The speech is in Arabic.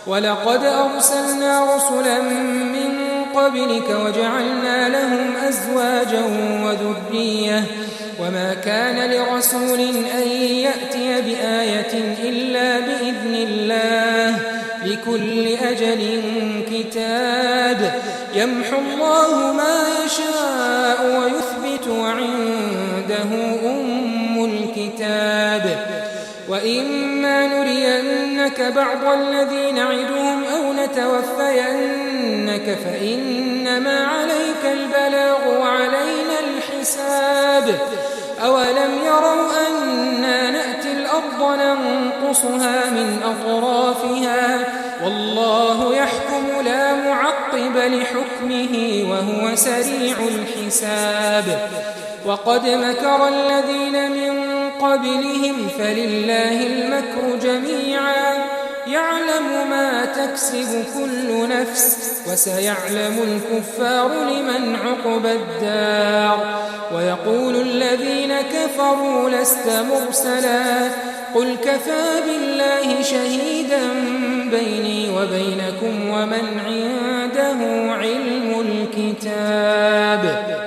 ولقد أرسلنا رسلا من قبلك وجعلنا لهم أزواجا وذرية وما كان لرسول أن يأتي بآية إلا بإذن الله لكل أجل كتاب يمحو الله ما يشاء ويثبت وعنده أم الكتاب وإما نرينك بعض الذي نعدهم أو نتوفينك فإنما عليك البلاغ وعلينا الحساب أولم يروا أنا نأتي الأرض ننقصها من أطرافها والله يحكم لا معقب لحكمه وهو سريع الحساب وقد مكر الذين من قبلهم فلله المكر جميعا يعلم ما تكسب كل نفس وسيعلم الكفار لمن عقبى الدار ويقول الذين كفروا لست مرسلا قل كفى بالله شهيدا بيني وبينكم ومن عنده علم الكتاب